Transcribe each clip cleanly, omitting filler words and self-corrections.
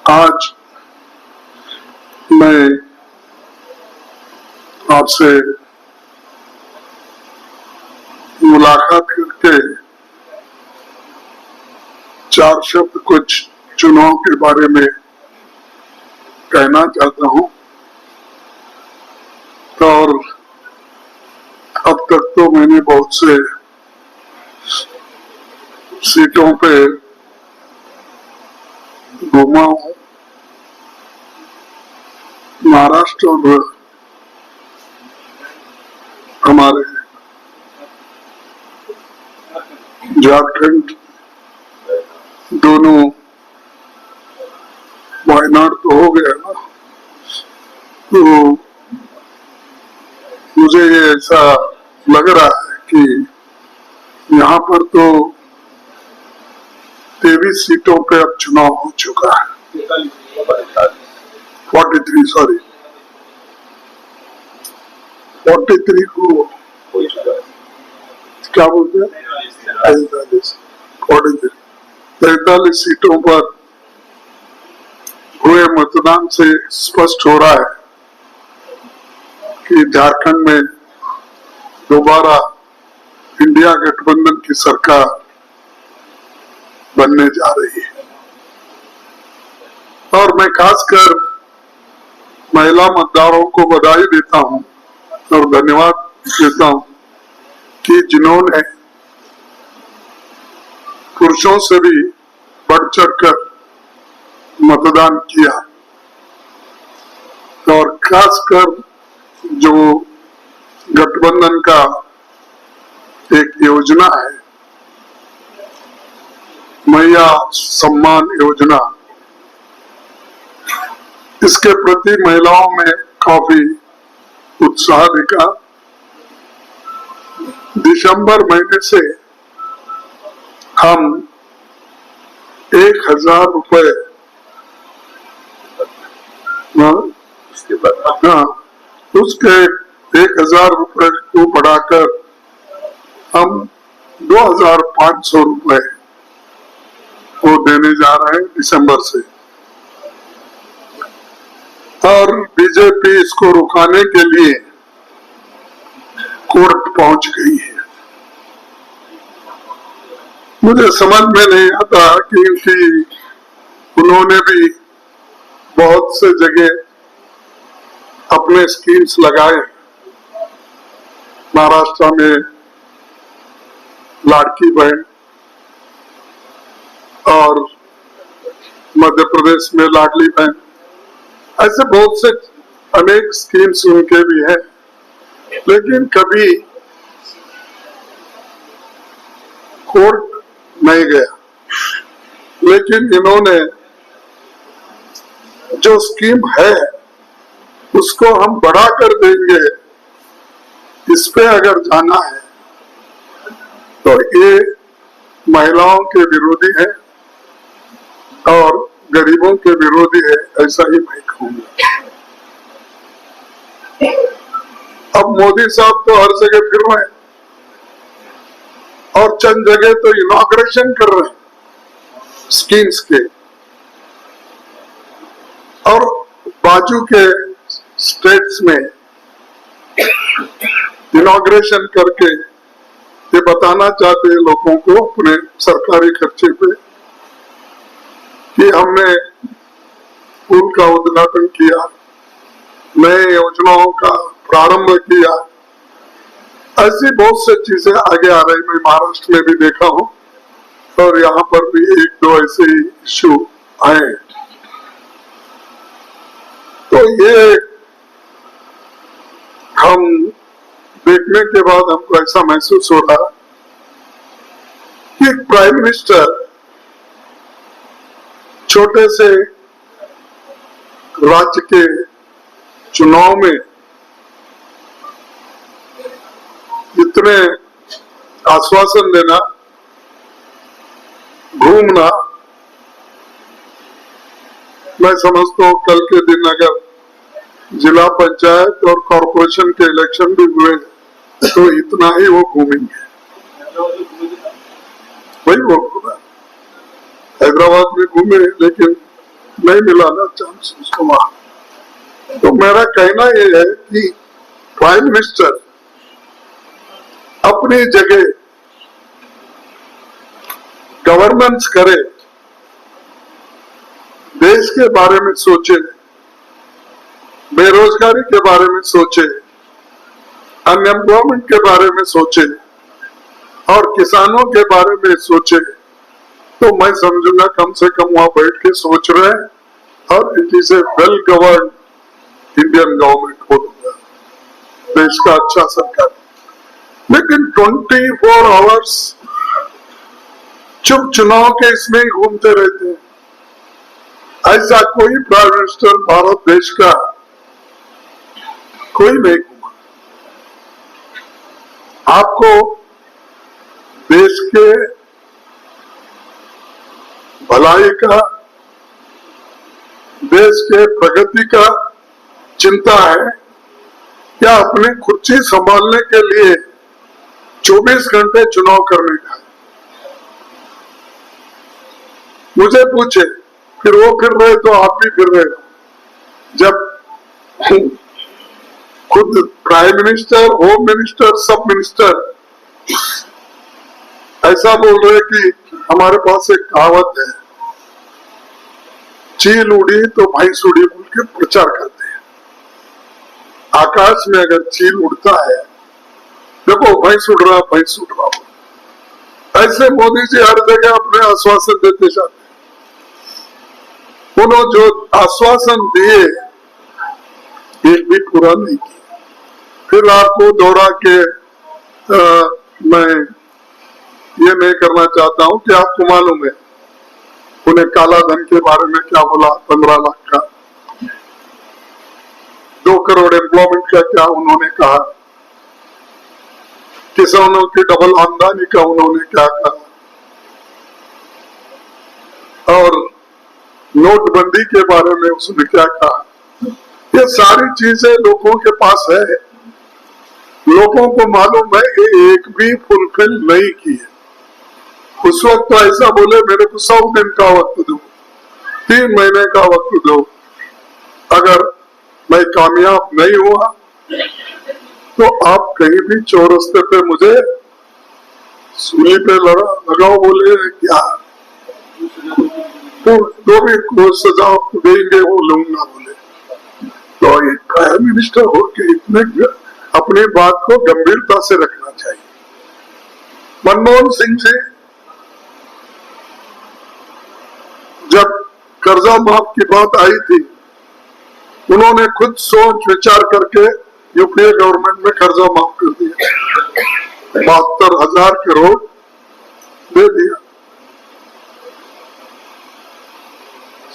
आज मैं आपसे मुलाकात करके चार शब्द कुछ चुनाव के बारे में कहना चाहता हूं। और अब तक तो मैंने बहुत से सीटों पे घूमा हूं, महाराष्ट्र और हमारे झारखंड, दोनों वायनाड तो हो गया ना, तो मुझे ये ऐसा लग रहा है कि यहाँ पर तो 23 सीटों पे अब चुनाव हो चुका है। 43 सॉरी 43 को क्या बोलते हैं 43 सीटों पर हुए मतदान से स्पष्ट हो रहा है कि झारखंड में दोबारा इंडिया गठबंधन की सरकार बनने जा रही है। और मैं खासकर महिला मतदाताओं को बधाई देता हूं और धन्यवाद देता हूं कि जिन्होंने पुरुषों से भी बढ़ चढ़कर मतदान किया, और खासकर जो गठबंधन का एक योजना है, मैया सम्मान योजना, इसके प्रति महिलाओं में काफी उत्साह दिखा। दिसंबर महीने से हम 1000 रुपए उसके 1000 रुपए को बढ़ाकर हम 2500 रुपए को देने जा रहे हैं दिसंबर से। और बीजेपी इसको रुकाने के लिए कोर्ट पहुंच गई है। मुझे समझ में नहीं आता क्योंकि उन्होंने भी बहुत से जगह अपने स्कीम्स लगाए। महाराष्ट्र में लाड़की बहन और मध्य प्रदेश में लाडली बहन, ऐसे बहुत से अनेक स्कीम्स उनके भी हैं, लेकिन कभी कोर्ट नहीं गया। लेकिन इन्होंने जो स्कीम है उसको हम बढ़ा कर देंगे, इस पे अगर जाना है तो ये महिलाओं के विरोधी है और गरीबों के विरोधी है, ऐसा ही मैं कहूंगा। अब मोदी साहब तो हर जगह फिर रहे हैं और चंद जगह तो इनॉग्रेशन कर रहे हैं स्कीम्स के, और बाजू के स्टेट्स में इनॉग्रेशन करके ये बताना चाहते हैं लोगों को अपने सरकारी खर्चे पे कि हमने पुल का उद्घाटन किया, नए योजनाओं का प्रारंभ किया। ऐसी बहुत सी चीजें आगे आ रही, मैं महाराष्ट्र में भी देखा हूं और यहाँ पर भी 1-2 ऐसे इश्यू आए। तो ये हम देखने के बाद हमको ऐसा महसूस हो रहा कि प्राइम मिनिस्टर छोटे से राज्य के चुनाव में इतने आश्वासन देना, घूमना, मैं समझता हूँ कल के दिन अगर जिला पंचायत और कॉरपोरेशन के इलेक्शन भी हुए तो इतना ही वो घूमेंगे। वही बोल रहा, हैदराबाद में घूमे लेकिन नहीं मिला ना चांस उसको वहां। तो मेरा कहना ये है कि प्राइम मिनिस्टर अपनी जगह गवर्नेंस करे, देश के बारे में सोचे, बेरोजगारी के बारे में सोचे, अनएम्प्लॉयमेंट के बारे में सोचे और किसानों के बारे में सोचे, तो मैं समझूंगा कम से कम वहां बैठ के सोच रहे हैं और it is a well govern Indian government बोलूंगा, देश का अच्छा सरकार। लेकिन 24 आवर्स चुप चुनाव के इसमें ही घूमते रहते हैं। ऐसा कोई प्राइम मिनिस्टर भारत देश का कोई नहीं घूमा। आपको देश के भलाई का, देश के प्रगति का चिंता है या अपनी कुर्सी संभालने के लिए 24 घंटे चुनाव करने का? मुझे पूछे, फिर वो फिर रहे तो आप भी फिर रहे हो। जब खुद प्राइम मिनिस्टर, होम मिनिस्टर, सब मिनिस्टर ऐसा बोल रहे कि हमारे पास एक कहावत है, चील उड़ी तो भैंस उड़ी बोल के प्रचार करते हैं। आकाश में अगर चील उड़ता है, देखो भैंस उड़ रहा, भैंस उड़ रहा, ऐसे मोदी जी हर जगह अपने आश्वासन देते जाते हैं। उन्होंने जो आश्वासन दिए एक भी पूरा नहीं किया। फिर आपको दोहरा के मैं ये नहीं करना चाहता हूं कि आपको मालूम है उन्हें काला धन के बारे में क्या बोला, 15 लाख का, 2 करोड़ एम्प्लॉयमेंट का क्या उन्होंने कहा, किसानों की डबल आमदनी का उन्होंने क्या कहा, और नोटबंदी के बारे में उसने क्या कहा। ये सारी चीजें लोगों के पास है, लोगों को मालूम है, ये एक भी फुलफिल नहीं की है। उस वक्त तो ऐसा बोले मेरे को 100 दिन का वक्त दो, 3 महीने का वक्त दो, अगर मैं कामयाब नहीं हुआ तो आप कहीं भी चौरस्ते पे मुझे सूली पे लगाओ, बोले क्या तो जो भी सजा देंगे वो लूंगा बोले। तो एक प्राइम मिनिस्टर हो के इतने अपनी बात को गंभीरता से रखना चाहिए। मनमोहन सिंह जी जब कर्जा माफ की बात आई थी, उन्होंने खुद सोच विचार करके यूपीए गवर्नमेंट में कर्जा माफ कर दिया, 72,000 करोड़ दे दिया।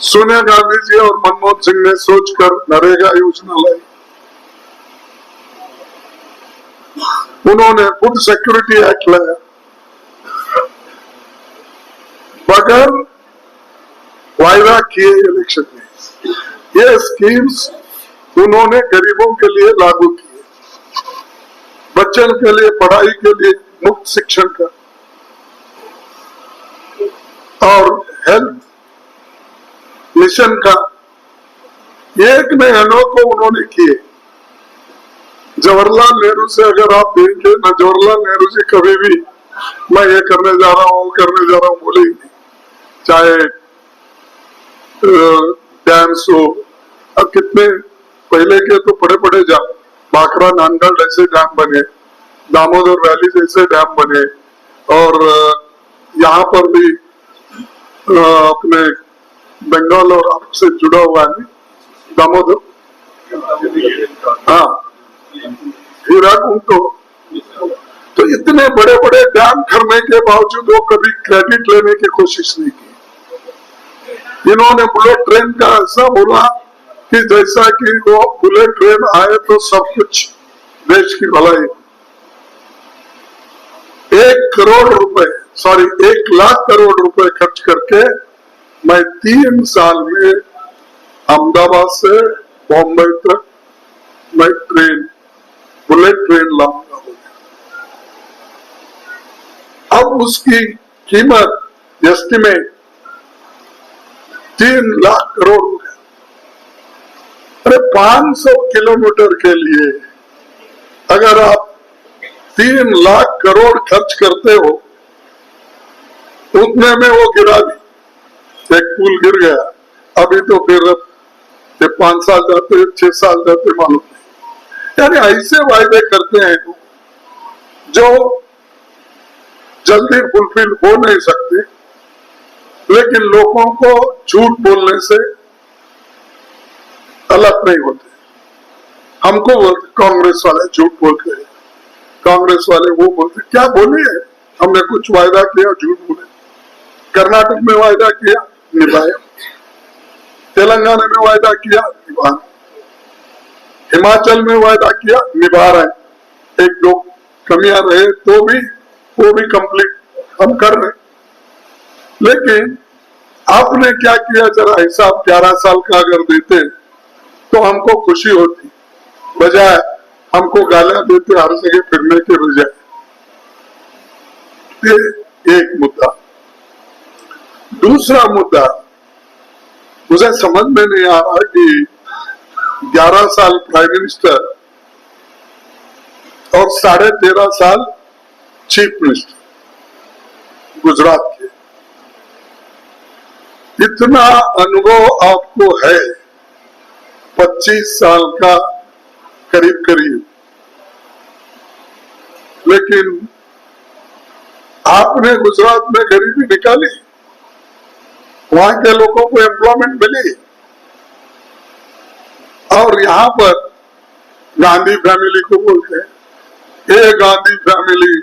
सोनिया गांधी जी और मनमोहन सिंह ने सोचकर नरेगा योजना लाई। उन्होंने फूड सिक्योरिटी एक्ट लाया, बगैर वायदा किए इलेक्शन में। ये स्कीम्स उन्होंने गरीबों के लिए लागू किए, बच्चों के लिए पढ़ाई के लिए मुफ्त शिक्षण का, और हेल्थ मिशन का एक नए अनोखो उन्होंने किए। जवाहरलाल नेहरू से अगर आप देखें ना, जवाहरलाल नेहरू जी कभी भी मैं ये करने जा रहा हूँ, करने जा रहा हूँ बोले ही नहीं। चाहे डैम्स हो, अब कितने पहले के तो बड़े बड़े डैम, बाकरा नांगल जैसे डैम बने, दामोदर वैली जैसे डैम बने, और यहाँ पर भी अपने बंगाल और आपसे जुड़ा हुआ है दामोदर, हाँ हीराकुंड। तो इतने बड़े बड़े डैम करने के बावजूद वो कभी क्रेडिट लेने की कोशिश नहीं की। इन्होंने बुलेट ट्रेन का ऐसा बोला कि जैसा कि वो बुलेट ट्रेन आए तो सब कुछ देश की भलाई। 1 लाख करोड़ रुपए खर्च करके मैं 3 साल में अहमदाबाद से बॉम्बे तक मैं बुलेट ट्रेन लाऊंगा। अब उसकी कीमत एस्टिमेट 3 लाख करोड़ हो गया। अरे 500 किलोमीटर के लिए अगर आप 3 लाख करोड़ खर्च करते हो, उतने में वो गिरा भी, एक पुल गिर गया। अभी तो फिर 5 साल जाते, 6 साल जाते मालूम नहीं। यानी ऐसे वायदे करते हैं जो जल्दी फुलफिल हो नहीं सकते, लेकिन लोगों को झूठ बोलने से अलग नहीं होते। हमको बोलते कांग्रेस वाले झूठ बोलते हैं, कांग्रेस वाले वो बोलते, क्या बोले है? हमने कुछ वायदा किया, झूठ बोले। कर्नाटक में वायदा किया, निभाया। तेलंगाना में वायदा किया, निभाया। हिमाचल में वायदा किया, निभा रहे। 1-2 कमियां रहे तो भी वो भी कंप्लीट हम कर रहे। लेकिन आपने क्या किया, जरा हिसाब 11 साल का अगर देते तो हमको खुशी होती, बजाय हमको गालियां देते हर जगह फिरने के बजाय। ये एक मुद्दा। दूसरा मुद्दा, मुझे समझ में नहीं आ रहा कि 11 साल प्राइम मिनिस्टर और 13.5 साल चीफ मिनिस्टर गुजरात के, इतना अनुभव आपको है, 25 साल का करीब करीब, लेकिन आपने गुजरात में गरीबी निकाली, वहां के लोगों को एम्प्लॉयमेंट मिली, और यहाँ पर गांधी फैमिली को बोलते हैं, ये गांधी फैमिली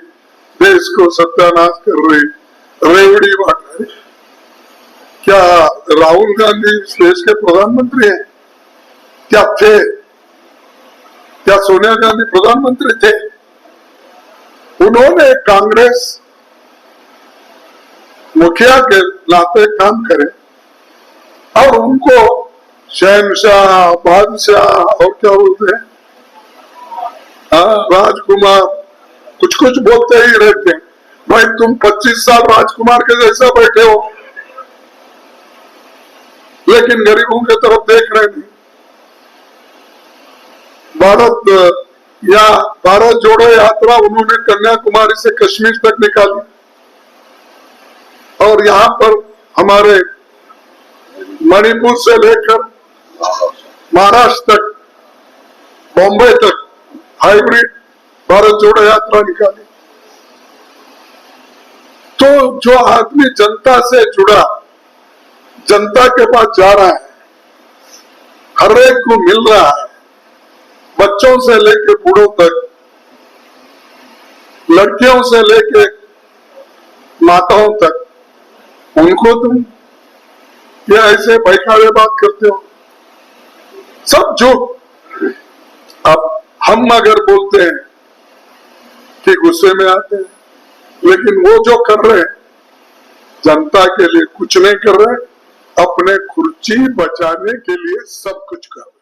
देश को सत्यानाश कर रही, रेवड़ी बांट रही। क्या राहुल गांधी इस देश के प्रधानमंत्री हैं? क्या थे? क्या सोनिया गांधी प्रधानमंत्री थे? उन्होंने कांग्रेस मुखिया के नाते काम करे और उनको शहनशाह, बादशाह और क्या बोलते हैं, राजकुमार, कुछ कुछ बोलते ही रहते हैं। भाई तुम 25 साल राजकुमार के जैसा बैठे हो, लेकिन गरीबों की तरफ देख रहे नहीं। भारत जोड़ो यात्रा उन्होंने कन्याकुमारी से कश्मीर तक निकाली, और यहाँ पर हमारे मणिपुर से लेकर महाराष्ट्र तक, बॉम्बे तक हाइब्रिड भारत जोड़ो यात्रा निकाली। तो जो आदमी जनता से जुड़ा, जनता के पास जा रहा है, हर एक को मिल रहा है, बच्चों से लेकर बूढ़ों तक, लड़कियों से लेकर माताओं तक, उनको तुम ये ऐसे बहकावे बात करते हो, सब झूठ। अब हम अगर बोलते हैं कि गुस्से में आते हैं, लेकिन वो जो कर रहे हैं जनता के लिए कुछ नहीं कर रहे, अपने खुर्ची बचाने के लिए सब कुछ कर रहे हैं।